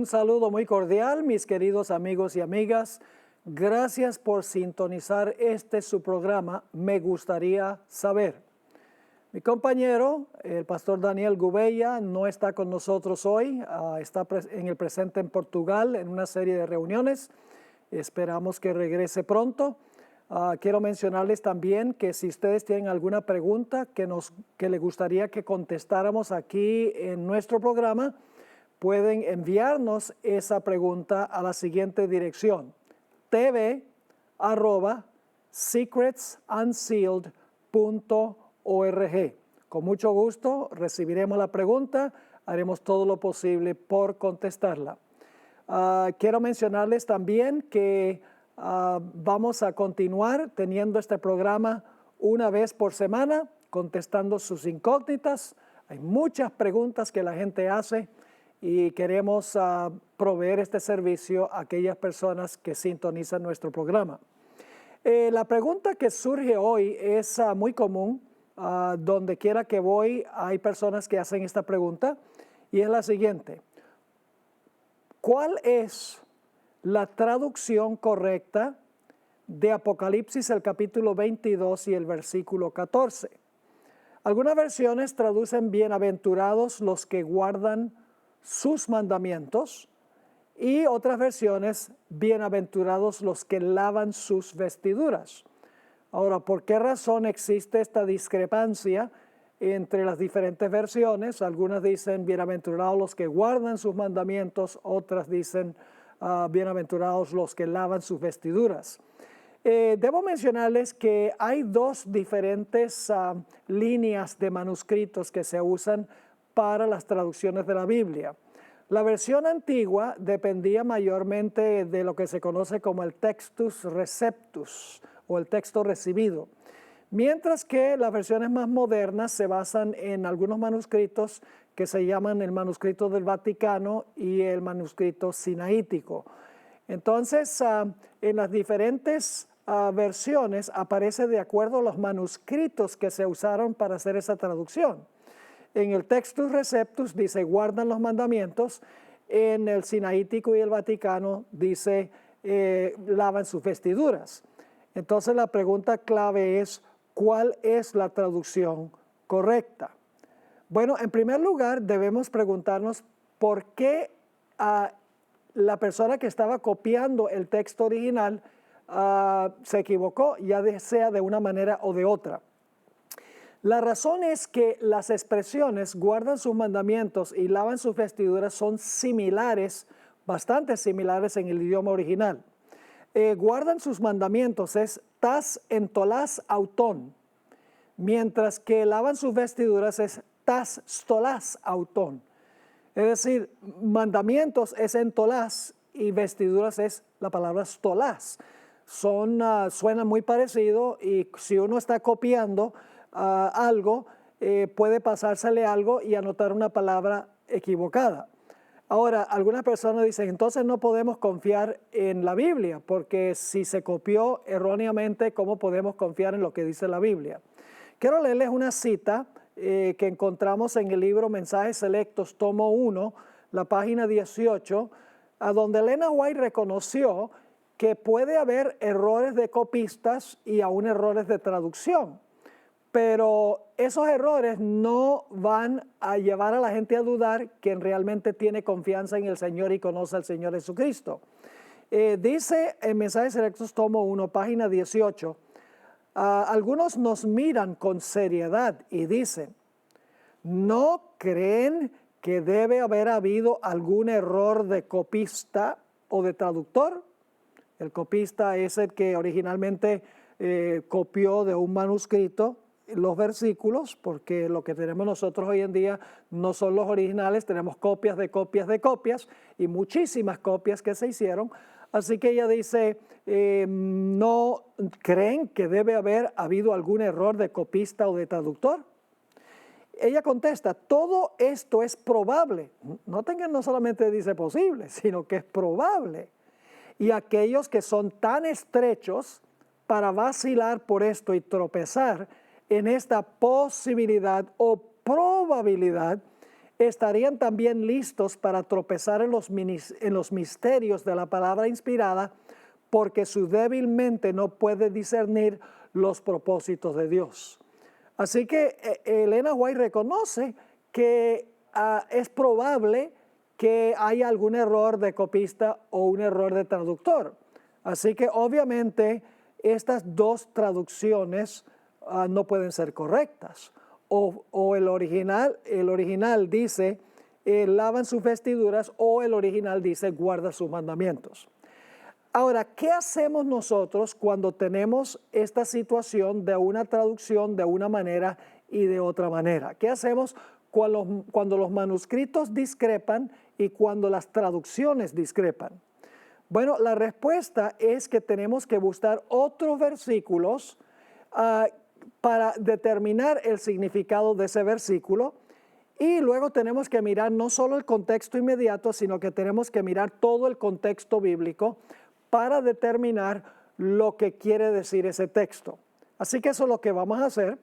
Un saludo muy cordial, mis queridos amigos y amigas. Gracias por sintonizar su programa, Me Gustaría Saber. Mi compañero, el pastor Daniel Gubella, no está con nosotros hoy. Está en el presente en Portugal en una serie de reuniones. Esperamos que regrese pronto. Quiero mencionarles también que si ustedes tienen alguna pregunta que les gustaría que contestáramos aquí en nuestro programa, pueden enviarnos esa pregunta a la siguiente dirección: tv@secretsunsealed.org. Con mucho gusto recibiremos la pregunta, haremos todo lo posible por contestarla. Quiero mencionarles también que vamos a continuar teniendo este programa una vez por semana, contestando sus incógnitas. Hay muchas preguntas que la gente hace y queremos proveer este servicio a aquellas personas que sintonizan nuestro programa. La pregunta que surge hoy es muy común. Donde quiera que voy hay personas que hacen esta pregunta y es la siguiente: ¿cuál es la traducción correcta de Apocalipsis, el capítulo 22 y el versículo 14? Algunas versiones traducen bienaventurados los que guardan sus mandamientos, y otras versiones bienaventurados los que lavan sus vestiduras. Ahora, ¿por qué razón existe esta discrepancia entre las diferentes versiones? Algunas dicen bienaventurados los que guardan sus mandamientos, otras dicen bienaventurados los que lavan sus vestiduras. Debo mencionarles que hay dos diferentes líneas de manuscritos que se usan para las traducciones de la Biblia. La versión antigua dependía mayormente de lo que se conoce como el textus receptus o el texto recibido, mientras que las versiones más modernas se basan en algunos manuscritos que se llaman el manuscrito del Vaticano y el manuscrito sinaítico. Entonces, en las diferentes versiones aparece de acuerdo a los manuscritos que se usaron para hacer esa traducción. En el Textus Receptus dice guardan los mandamientos, en el sinaítico y el Vaticano dice lavan sus vestiduras. Entonces la pregunta clave es: ¿cuál es la traducción correcta? Bueno, en primer lugar debemos preguntarnos por qué la persona que estaba copiando el texto original se equivocó, ya sea de una manera o de otra. La razón es que las expresiones guardan sus mandamientos y lavan sus vestiduras son similares, bastante similares en el idioma original. Guardan sus mandamientos es tas entolás auton, mientras que lavan sus vestiduras es tas stolás auton. Es decir, mandamientos es entolás y vestiduras es la palabra stolás. Suenan muy parecido, y si uno está copiando algo, puede pasársele algo y anotar una palabra equivocada. Ahora, algunas personas dicen, entonces no podemos confiar en la Biblia, porque si se copió erróneamente, ¿cómo podemos confiar en lo que dice la Biblia? Quiero leerles una cita que encontramos en el libro Mensajes Selectos, tomo 1, la página 18, a donde Elena White reconoció que puede haber errores de copistas y aún errores de traducción. Pero esos errores no van a llevar a la gente a dudar que realmente tiene confianza en el Señor y conoce al Señor Jesucristo. Dice en Mensajes Selectos, tomo 1, página 18, algunos nos miran con seriedad y dicen, ¿no creen que debe haber habido algún error de copista o de traductor? El copista es el que originalmente copió de un manuscrito los versículos, porque lo que tenemos nosotros hoy en día no son los originales, tenemos copias de copias de copias y muchísimas copias que se hicieron. Así que ella dice, ¿no creen que debe haber habido algún error de copista o de traductor? Ella contesta, todo esto es probable. Noten que no solamente dice posible, sino que es probable. Y aquellos que son tan estrechos para vacilar por esto y tropezar en esta posibilidad o probabilidad estarían también listos para tropezar en los misterios de la palabra inspirada, porque su débil mente no puede discernir los propósitos de Dios. Así que Elena White reconoce que es probable que haya algún error de copista o un error de traductor. Así que obviamente estas dos traducciones no pueden ser correctas. O el original dice, lavan sus vestiduras, o el original dice, guarda sus mandamientos. Ahora, ¿qué hacemos nosotros cuando tenemos esta situación de una traducción de una manera y de otra manera? ¿Qué hacemos cuando los manuscritos discrepan y cuando las traducciones discrepan? Bueno, la respuesta es que tenemos que buscar otros versículos para determinar el significado de ese versículo, y luego tenemos que mirar no solo el contexto inmediato, sino que tenemos que mirar todo el contexto bíblico para determinar lo que quiere decir ese texto. Así que eso es lo que vamos a hacer.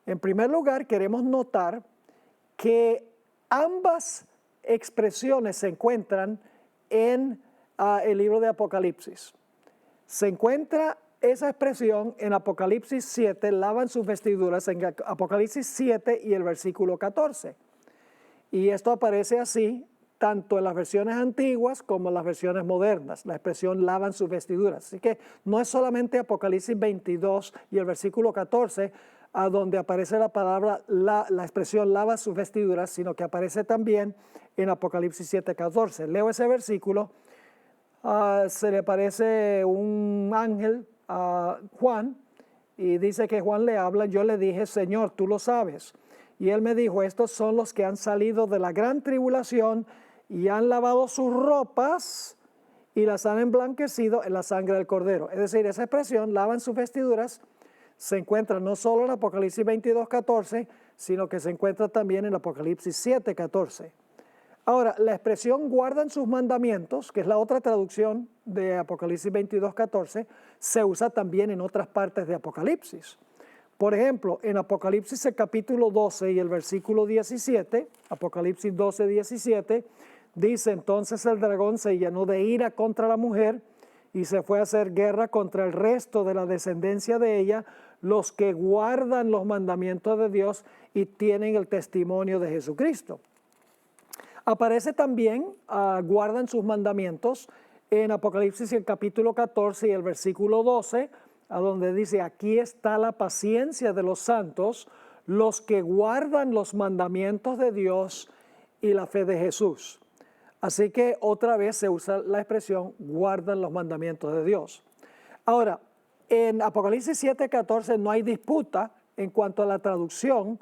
En primer lugar, queremos notar que ambas expresiones se encuentran en el libro de Apocalipsis. Se encuentra esa expresión en Apocalipsis 7, lavan sus vestiduras, en Apocalipsis 7 y el versículo 14. Y esto aparece así tanto en las versiones antiguas como en las versiones modernas, la expresión lavan sus vestiduras. Así que no es solamente Apocalipsis 22 y el versículo 14 a donde aparece la palabra, la expresión lava sus vestiduras, sino que aparece también en Apocalipsis 7, 14. Leo ese versículo, se le aparece un ángel a Juan y dice que Juan le habla. Yo le dije, Señor, tú lo sabes. Y él me dijo, estos son los que han salido de la gran tribulación y han lavado sus ropas y las han emblanquecido en la sangre del Cordero. Es decir, esa expresión, lavan sus vestiduras, se encuentra no solo en Apocalipsis 22, 14, sino que se encuentra también en Apocalipsis 7, 14. Ahora, la expresión guardan sus mandamientos, que es la otra traducción de Apocalipsis 22, 14, se usa también en otras partes de Apocalipsis. Por ejemplo, en Apocalipsis el capítulo 12 y el versículo 17, Apocalipsis 12, 17, dice, entonces el dragón se llenó de ira contra la mujer y se fue a hacer guerra contra el resto de la descendencia de ella, los que guardan los mandamientos de Dios y tienen el testimonio de Jesucristo. Aparece también, guardan sus mandamientos, en Apocalipsis el capítulo 14 y el versículo 12, a donde dice, aquí está la paciencia de los santos, los que guardan los mandamientos de Dios y la fe de Jesús. Así que otra vez se usa la expresión, guardan los mandamientos de Dios. Ahora, en Apocalipsis 7, 14 no hay disputa en cuanto a la traducción,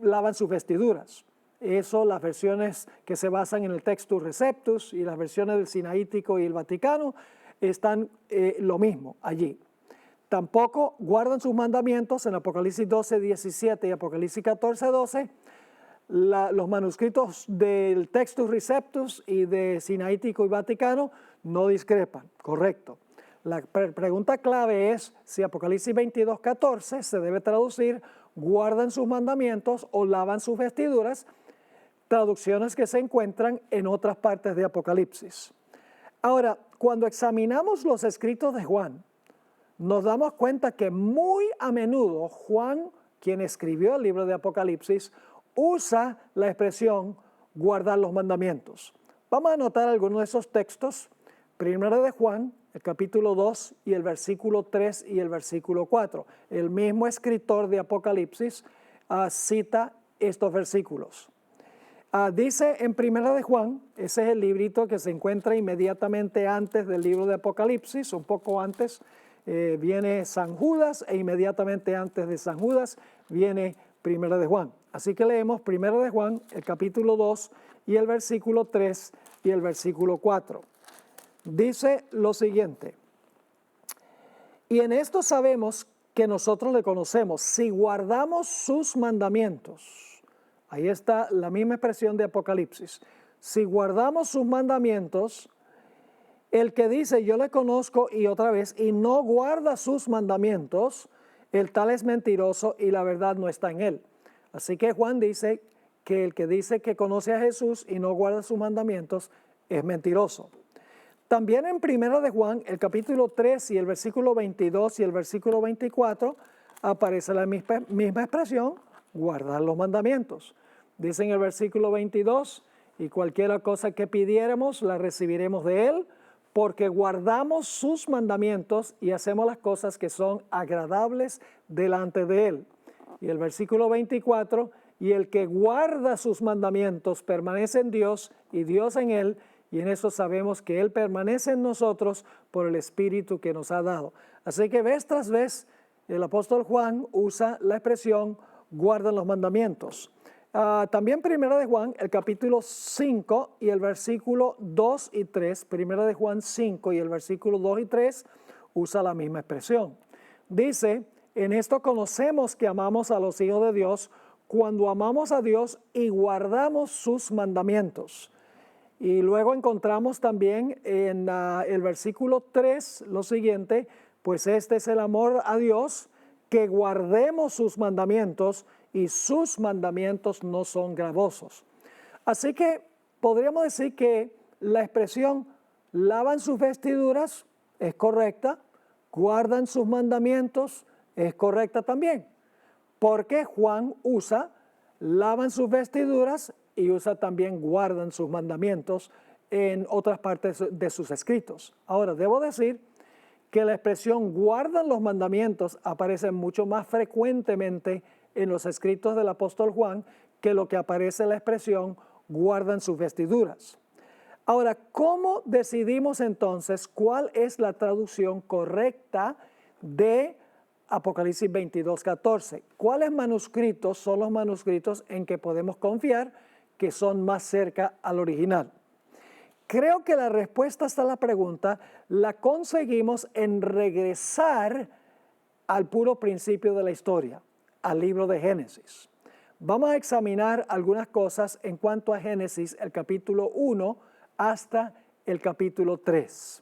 lavan sus vestiduras. Eso, las versiones que se basan en el Textus Receptus y las versiones del Sinaítico y el Vaticano están lo mismo allí. Tampoco guardan sus mandamientos en Apocalipsis 12, 17 y Apocalipsis 14, 12. Los manuscritos del Textus Receptus y de Sinaítico y Vaticano no discrepan, correcto. La pregunta clave es si Apocalipsis 22, 14 se debe traducir guardan sus mandamientos o lavan sus vestiduras, traducciones que se encuentran en otras partes de Apocalipsis. Ahora, cuando examinamos los escritos de Juan, nos damos cuenta que muy a menudo Juan, quien escribió el libro de Apocalipsis, usa la expresión guardar los mandamientos. Vamos a anotar algunos de esos textos. Primera de Juan, el capítulo 2 y el versículo 3 y el versículo 4. El mismo escritor de Apocalipsis cita estos versículos. Dice en Primera de Juan, ese es el librito que se encuentra inmediatamente antes del libro de Apocalipsis, un poco antes viene San Judas e inmediatamente antes de San Judas viene Primera de Juan. Así que leemos Primera de Juan, el capítulo 2 y el versículo 3 y el versículo 4. Dice lo siguiente, y en esto sabemos que nosotros le conocemos, si guardamos sus mandamientos. Ahí está la misma expresión de Apocalipsis. Si guardamos sus mandamientos, el que dice yo le conozco y otra vez, y no guarda sus mandamientos, el tal es mentiroso y la verdad no está en él. Así que Juan dice que el que dice que conoce a Jesús y no guarda sus mandamientos es mentiroso. También en Primera de Juan, el capítulo 3 y el versículo 22 y el versículo 24, aparece la misma expresión, guardar los mandamientos. Dice en el versículo 22, y cualquier cosa que pidiéramos la recibiremos de Él, porque guardamos sus mandamientos y hacemos las cosas que son agradables delante de Él. Y el versículo 24, y el que guarda sus mandamientos permanece en Dios y Dios en Él, y en eso sabemos que Él permanece en nosotros por el Espíritu que nos ha dado. Así que vez tras vez el apóstol Juan usa la expresión guardan los mandamientos. También Primera de Juan, el capítulo 5 y el versículo 2 y 3, Primera de Juan 5 y el versículo 2 y 3 usa la misma expresión. Dice, en esto conocemos que amamos a los hijos de Dios cuando amamos a Dios y guardamos sus mandamientos. Y luego encontramos también en el versículo 3 lo siguiente, pues este es el amor a Dios, que guardemos sus mandamientos y sus mandamientos no son gravosos. Así que podríamos decir que la expresión lavan sus vestiduras es correcta, guardan sus mandamientos es correcta también, porque Juan usa lavan sus vestiduras y usa también guardan sus mandamientos en otras partes de sus escritos. Ahora, debo decir que la expresión guardan los mandamientos aparece mucho más frecuentemente en los escritos del apóstol Juan que lo que aparece en la expresión guardan sus vestiduras. Ahora, ¿cómo decidimos entonces cuál es la traducción correcta de Apocalipsis 22:14? ¿Cuáles manuscritos son los manuscritos en que podemos confiar que son más cerca al original? Creo que la respuesta a la pregunta la conseguimos en regresar al puro principio de la historia, al libro de Génesis. Vamos a examinar algunas cosas en cuanto a Génesis, el capítulo 1 hasta el capítulo 3.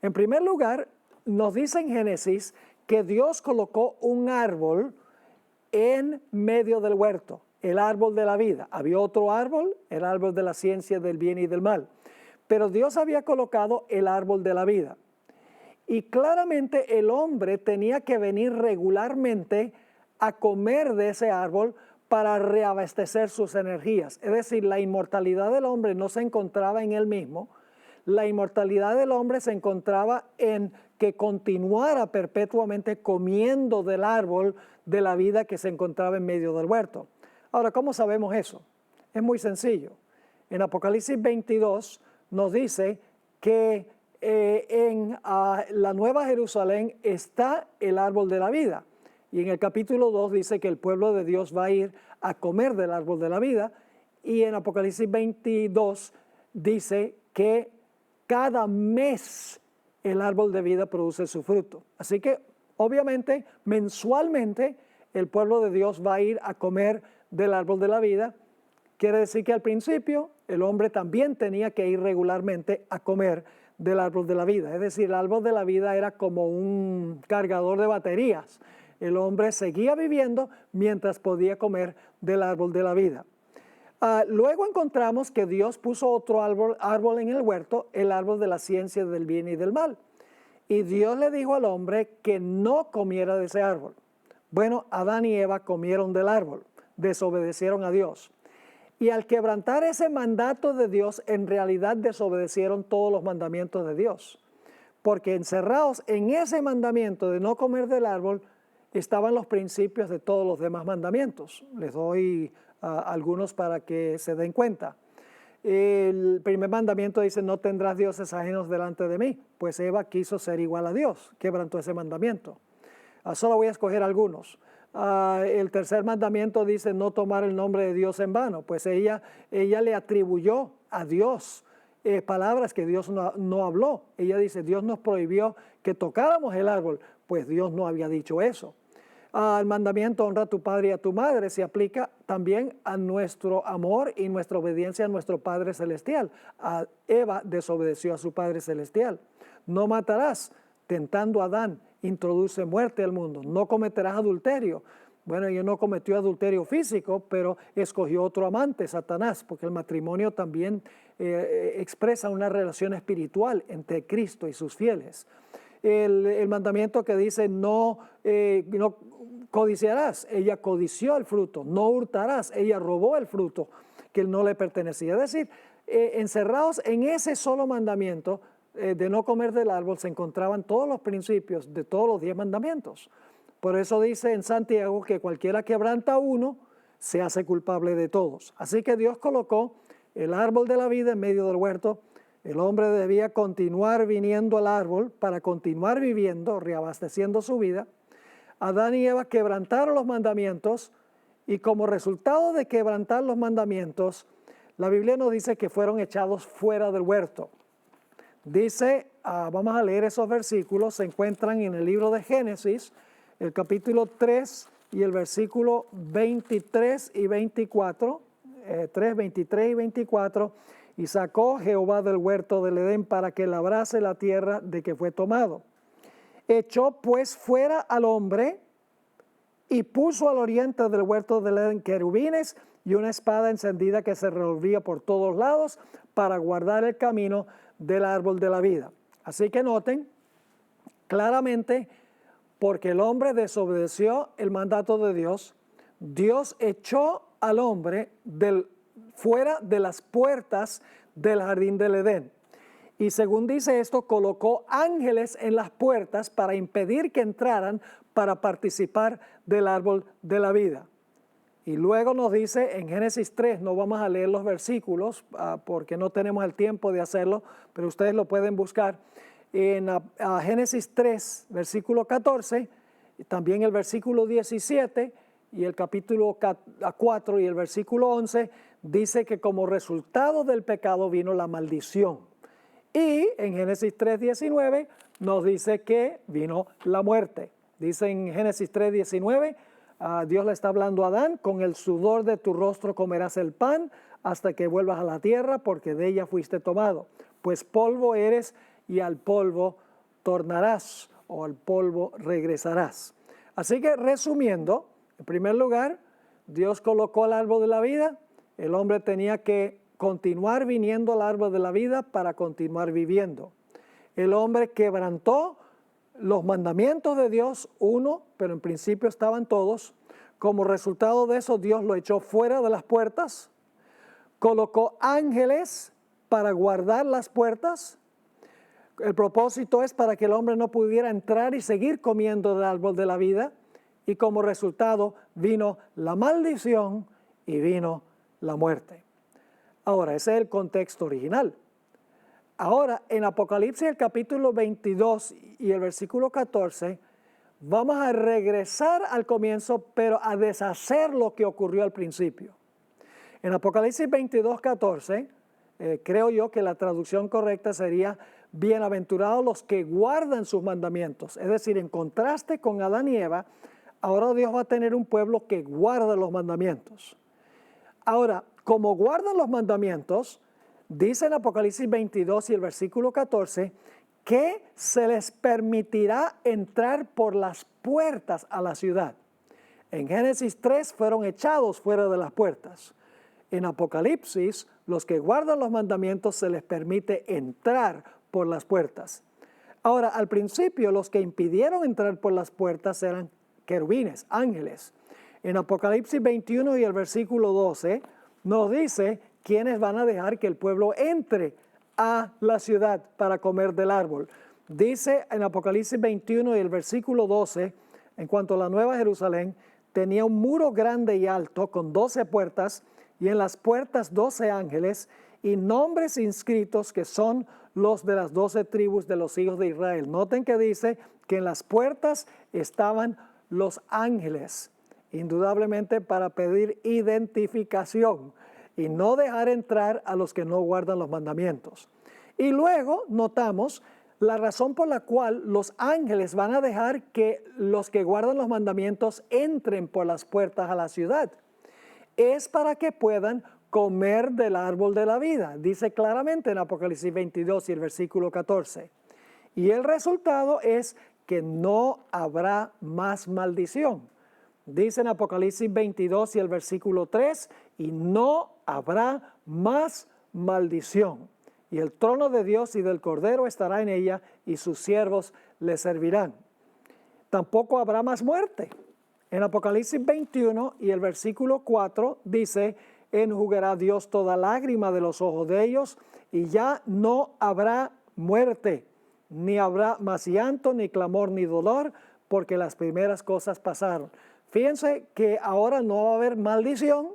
En primer lugar, nos dice en Génesis que Dios colocó un árbol en medio del huerto, el árbol de la vida. Había otro árbol, el árbol de la ciencia del bien y del mal. Pero Dios había colocado el árbol de la vida. Y claramente el hombre tenía que venir regularmente a comer de ese árbol para reabastecer sus energías. Es decir, la inmortalidad del hombre no se encontraba en él mismo. La inmortalidad del hombre se encontraba en que continuara perpetuamente comiendo del árbol de la vida que se encontraba en medio del huerto. Ahora, ¿cómo sabemos eso? Es muy sencillo. En Apocalipsis 22 nos dice que en la Nueva Jerusalén está el árbol de la vida. Y en el capítulo 2 dice que el pueblo de Dios va a ir a comer del árbol de la vida. Y en Apocalipsis 22 dice que cada mes el árbol de vida produce su fruto. Así que obviamente mensualmente el pueblo de Dios va a ir a comer del árbol de la vida. Quiere decir que al principio el hombre también tenía que ir regularmente a comer del árbol de la vida. Es decir, el árbol de la vida era como un cargador de baterías. El hombre seguía viviendo mientras podía comer del árbol de la vida. Luego encontramos que Dios puso otro árbol en el huerto, el árbol de la ciencia del bien y del mal. Y Dios le dijo al hombre que no comiera de ese árbol. Bueno, Adán y Eva comieron del árbol, desobedecieron a Dios. Y al quebrantar ese mandato de Dios, en realidad desobedecieron todos los mandamientos de Dios. Porque encerrados en ese mandamiento de no comer del árbol, estaban los principios de todos los demás mandamientos. Les doy algunos para que se den cuenta. El primer mandamiento dice, no tendrás dioses ajenos delante de mí. Pues Eva quiso ser igual a Dios, quebrantó ese mandamiento. Solo voy a escoger algunos. El tercer mandamiento dice no tomar el nombre de Dios en vano, pues ella le atribuyó a Dios palabras que Dios no habló. Ella dice, Dios nos prohibió que tocáramos el árbol, pues Dios no había dicho eso. El mandamiento honra a tu padre y a tu madre se aplica también a nuestro amor y nuestra obediencia a nuestro Padre Celestial. Eva desobedeció a su Padre Celestial. No matarás, tentando a Adán, introduce muerte al mundo. No cometerás adulterio. Bueno, ella no cometió adulterio físico, pero escogió otro amante, Satanás, porque el matrimonio también expresa una relación espiritual entre Cristo y sus fieles. El mandamiento que dice no codiciarás, ella codició el fruto. No hurtarás, ella robó el fruto que no le pertenecía. Es decir, encerrados en ese solo mandamiento de no comer del árbol se encontraban todos los principios de todos los 10 mandamientos. Por eso dice en Santiago que cualquiera que quebranta uno se hace culpable de todos. Así que Dios colocó el árbol de la vida en medio del huerto. El hombre debía continuar viniendo al árbol para continuar viviendo, reabasteciendo su vida. Adán y Eva quebrantaron los mandamientos y como resultado de quebrantar los mandamientos, la Biblia nos dice que fueron echados fuera del huerto. Dice, vamos a leer esos versículos, se encuentran en el libro de Génesis, el capítulo 3 y el versículo 23 y 24, 3, 23 y 24, y sacó Jehová del huerto del Edén para que labrase la tierra de que fue tomado. Echó pues fuera al hombre y puso al oriente del huerto del Edén querubines y una espada encendida que se revolvía por todos lados para guardar el camino del árbol de la vida. Así que noten claramente, porque el hombre desobedeció el mandato de Dios, Dios echó al hombre fuera de las puertas del jardín del Edén. Y según dice esto, colocó ángeles en las puertas para impedir que entraran para participar del árbol de la vida. Y luego nos dice en Génesis 3, no vamos a leer los versículos porque no tenemos el tiempo de hacerlo, pero ustedes lo pueden buscar. En Génesis 3, versículo 14, también el versículo 17 y el capítulo 4 y el versículo 11, dice que como resultado del pecado vino la maldición. Y en Génesis 3, 19 nos dice que vino la muerte. Dice en Génesis 3, 19, Dios le está hablando a Adán, con el sudor de tu rostro comerás el pan hasta que vuelvas a la tierra, porque de ella fuiste tomado. Pues polvo eres y al polvo tornarás, o al polvo regresarás. Así que resumiendo, en primer lugar, Dios colocó el árbol de la vida, el hombre tenía que continuar viniendo al árbol de la vida para continuar viviendo. El hombre quebrantó los mandamientos de Dios, uno, pero en principio estaban todos. Como resultado de eso, Dios lo echó fuera de las puertas, colocó ángeles para guardar las puertas. El propósito es para que el hombre no pudiera entrar y seguir comiendo del árbol de la vida, y como resultado vino la maldición y vino la muerte. Ahora, ese es el contexto original. Ahora, en Apocalipsis, el capítulo 22 y el versículo 14, vamos a regresar al comienzo, pero a deshacer lo que ocurrió al principio. En Apocalipsis 22, 14, creo yo que la traducción correcta sería: bienaventurados los que guardan sus mandamientos. Es decir, en contraste con Adán y Eva, ahora Dios va a tener un pueblo que guarda los mandamientos. Ahora, como guardan los mandamientos, dice en Apocalipsis 22 y el versículo 14, que se les permitirá entrar por las puertas a la ciudad. En Génesis 3 fueron echados fuera de las puertas. En Apocalipsis, los que guardan los mandamientos se les permite entrar por las puertas. Ahora, al principio, los que impidieron entrar por las puertas eran querubines, ángeles. En Apocalipsis 21 y el versículo 12, nos dice quiénes van a dejar que el pueblo entre a la ciudad para comer del árbol. Dice en Apocalipsis 21 y el versículo 12, en cuanto a la Nueva Jerusalén, tenía un muro grande y alto con 12 puertas, y en las puertas 12 ángeles y nombres inscritos que son los de las 12 tribus de los hijos de Israel. Noten que dice que en las puertas estaban los ángeles, indudablemente para pedir identificación y no dejar entrar a los que no guardan los mandamientos. Y luego notamos la razón por la cual los ángeles van a dejar que los que guardan los mandamientos entren por las puertas a la ciudad. Es para que puedan comer del árbol de la vida. Dice claramente en Apocalipsis 22 y el versículo 14. Y el resultado es que no habrá más maldición. Dice en Apocalipsis 22 y el versículo 3, y no habrá más maldición. Y el trono de Dios y del Cordero estará en ella, y sus siervos le servirán. Tampoco habrá más muerte. En Apocalipsis 21 y el versículo 4 dice, enjugará Dios toda lágrima de los ojos de ellos, y ya no habrá muerte, ni habrá más llanto, ni clamor, ni dolor, porque las primeras cosas pasaron. Fíjense que ahora no va a haber maldición,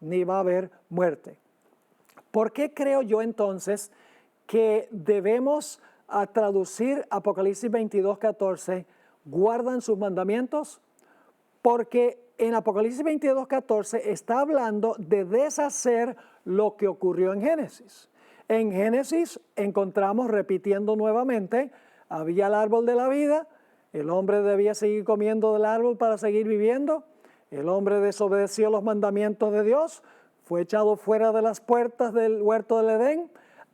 ni va a haber muerte. ¿Por qué creo yo entonces que debemos traducir Apocalipsis 22:14, guardan sus mandamientos? Porque en Apocalipsis 22:14 está hablando de deshacer lo que ocurrió en Génesis. En Génesis encontramos, repitiendo nuevamente, había el árbol de la vida, el hombre debía seguir comiendo del árbol para seguir viviendo, el hombre desobedeció los mandamientos de Dios, fue echado fuera de las puertas del huerto del Edén,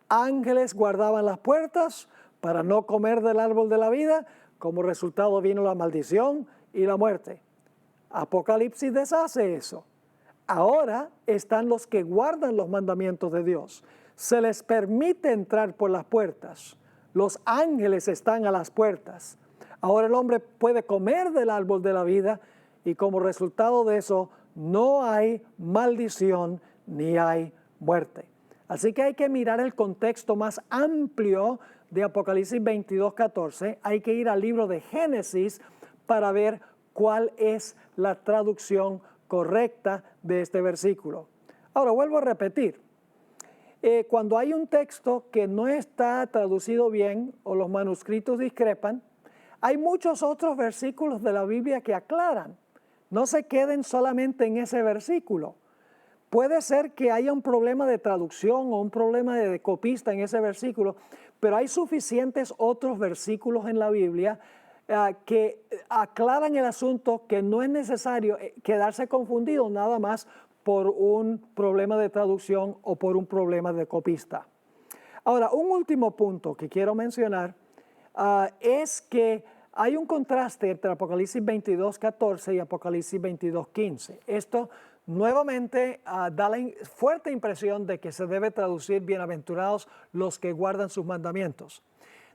ángeles guardaban las puertas para no comer del árbol de la vida, como resultado vino la maldición y la muerte. Apocalipsis deshace eso. Ahora están los que guardan los mandamientos de Dios. Se les permite entrar por las puertas. Los ángeles están a las puertas. Ahora el hombre puede comer del árbol de la vida y como resultado de eso no hay maldición ni hay muerte. Así que hay que mirar el contexto más amplio de Apocalipsis 22:14. Hay que ir al libro de Génesis para ver cuál es la traducción correcta de este versículo. Ahora vuelvo a repetir. Cuando hay un texto que no está traducido bien o los manuscritos discrepan, hay muchos otros versículos de la Biblia que aclaran. No se queden solamente en ese versículo. Puede ser que haya un problema de traducción o un problema de copista en ese versículo, pero hay suficientes otros versículos en la Biblia que aclaran el asunto, que no es necesario quedarse confundido nada más por un problema de traducción o por un problema de copista. Ahora, un último punto que quiero mencionar es que hay un contraste entre Apocalipsis 22:14 y Apocalipsis 22:15. Esto nuevamente da la fuerte impresión de que se debe traducir bienaventurados los que guardan sus mandamientos.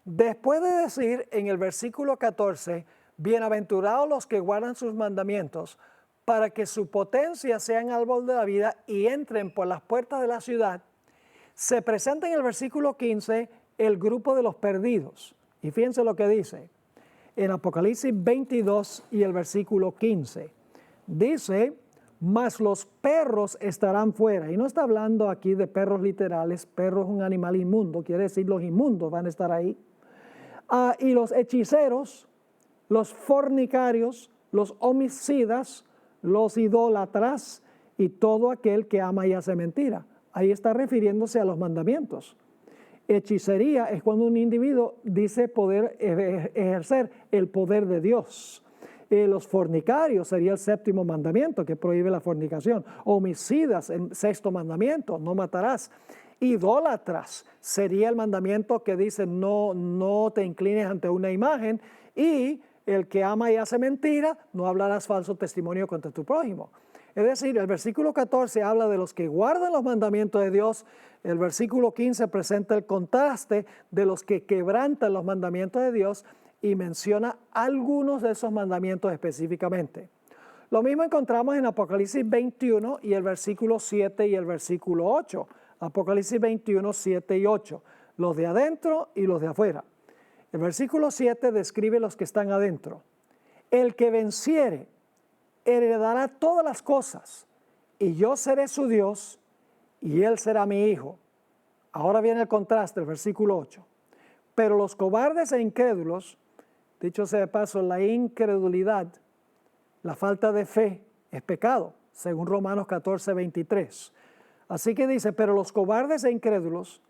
Después de decir en el versículo 14, bienaventurados los que guardan sus mandamientos, para que su potencia sea en el árbol de la vida y entren por las puertas de la ciudad, se presenta en el versículo 15 el grupo de los perdidos. Y fíjense lo que dice en Apocalipsis 22 y el versículo 15. Dice, mas los perros estarán fuera. Y no está hablando aquí de perros literales. Perro es un animal inmundo, quiere decir los inmundos van a estar ahí. Y los hechiceros, los fornicarios, los homicidas, los idólatras y todo aquel que ama y hace mentira. Ahí está refiriéndose a los mandamientos. Hechicería es cuando un individuo dice poder ejercer el poder de Dios. Los fornicarios sería el séptimo mandamiento que prohíbe la fornicación. Homicidas, el sexto mandamiento, no matarás. Idólatras sería el mandamiento que dice no te inclines ante una imagen, y el que ama y hace mentira, no hablarás falso testimonio contra tu prójimo. Es decir, el versículo 14 habla de los que guardan los mandamientos de Dios, el versículo 15 presenta el contraste de los que quebrantan los mandamientos de Dios y menciona algunos de esos mandamientos específicamente. Lo mismo encontramos en Apocalipsis 21 y el versículo 7 y el versículo 8. Apocalipsis 21, 7 y 8, los de adentro y los de afuera. El versículo 7 describe los que están adentro. El que venciere heredará todas las cosas, y yo seré su Dios, y él será mi hijo. Ahora viene el contraste, el versículo 8. Pero los cobardes e incrédulos, dicho sea de paso, la incredulidad, la falta de fe es pecado, según Romanos 14, 23. Así que dice, pero los cobardes e incrédulos,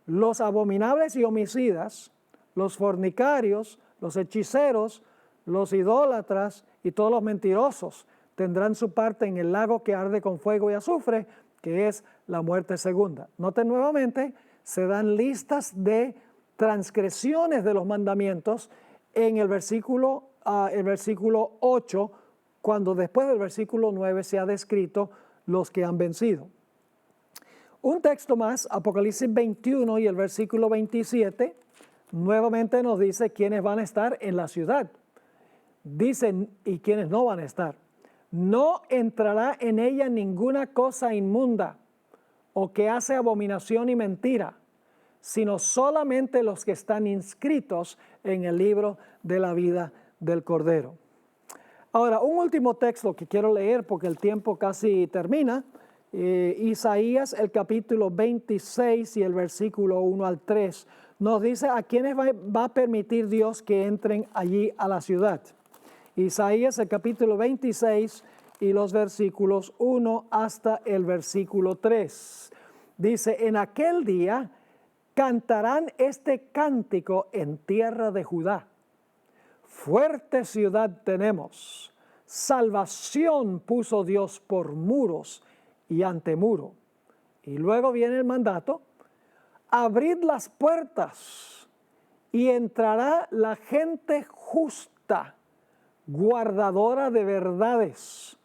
los abominables y homicidas, los fornicarios, los hechiceros, los idólatras y todos los mentirosos tendrán su parte en el lago que arde con fuego y azufre, que es la muerte segunda. Noten nuevamente, se dan listas de transgresiones de los mandamientos en el versículo 8 cuando después del versículo 9 se ha descrito los que han vencido. Un texto más, Apocalipsis 21 y el versículo 27, nuevamente nos dice quiénes van a estar en la ciudad. Dicen, y quiénes no van a estar. No entrará en ella ninguna cosa inmunda o que hace abominación y mentira, sino solamente los que están inscritos en el libro de la vida del Cordero. Ahora, un último texto que quiero leer porque el tiempo casi termina. Isaías, el capítulo 26 y el versículo 1 al 3, nos dice a quiénes va a permitir Dios que entren allí a la ciudad. Isaías, el capítulo 26 y los versículos 1 hasta el versículo 3. Dice, en aquel día cantarán este cántico en tierra de Judá. Fuerte ciudad tenemos, salvación puso Dios por muros y antemuro. Y luego viene el mandato, abrid las puertas y entrará la gente justa, guardadora de verdades.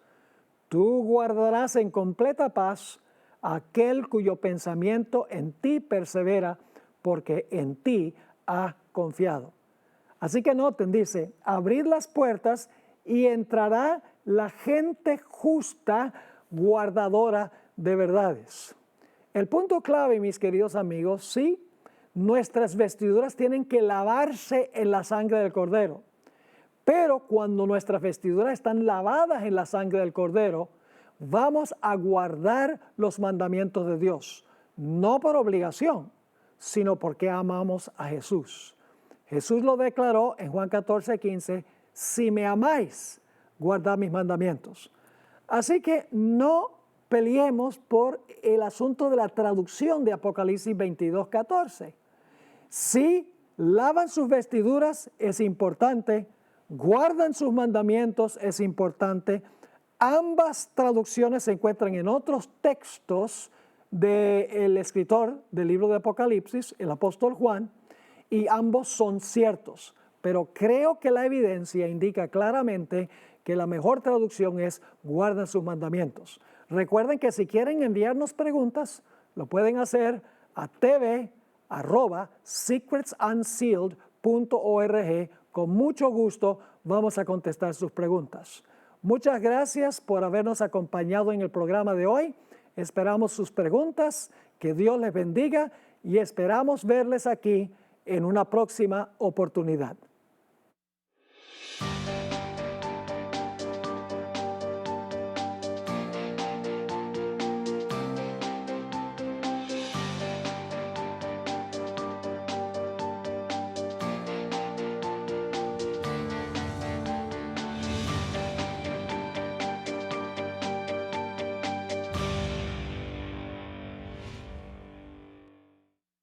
Tú guardarás en completa paz aquel cuyo pensamiento en ti persevera, porque en ti ha confiado. Así que noten, dice, abrid las puertas y entrará la gente justa, guardadora de verdades. El punto clave, mis queridos amigos, sí, nuestras vestiduras tienen que lavarse en la sangre del Cordero. Pero cuando nuestras vestiduras están lavadas en la sangre del Cordero, vamos a guardar los mandamientos de Dios, no por obligación, sino porque amamos a Jesús. Jesús lo declaró en Juan 14:15, si me amáis, guardad mis mandamientos. Así que no peleemos por el asunto de la traducción de Apocalipsis 22:14. Si lavan sus vestiduras, es importante. Guardan sus mandamientos, es importante. Ambas traducciones se encuentran en otros textos del escritor del libro de Apocalipsis, el apóstol Juan, y ambos son ciertos. Pero creo que la evidencia indica claramente que la mejor traducción es guardan sus mandamientos. Recuerden que si quieren enviarnos preguntas, lo pueden hacer a tv@secretsunsealed.org. Con mucho gusto vamos a contestar sus preguntas. Muchas gracias por habernos acompañado en el programa de hoy. Esperamos sus preguntas, que Dios les bendiga y esperamos verles aquí en una próxima oportunidad.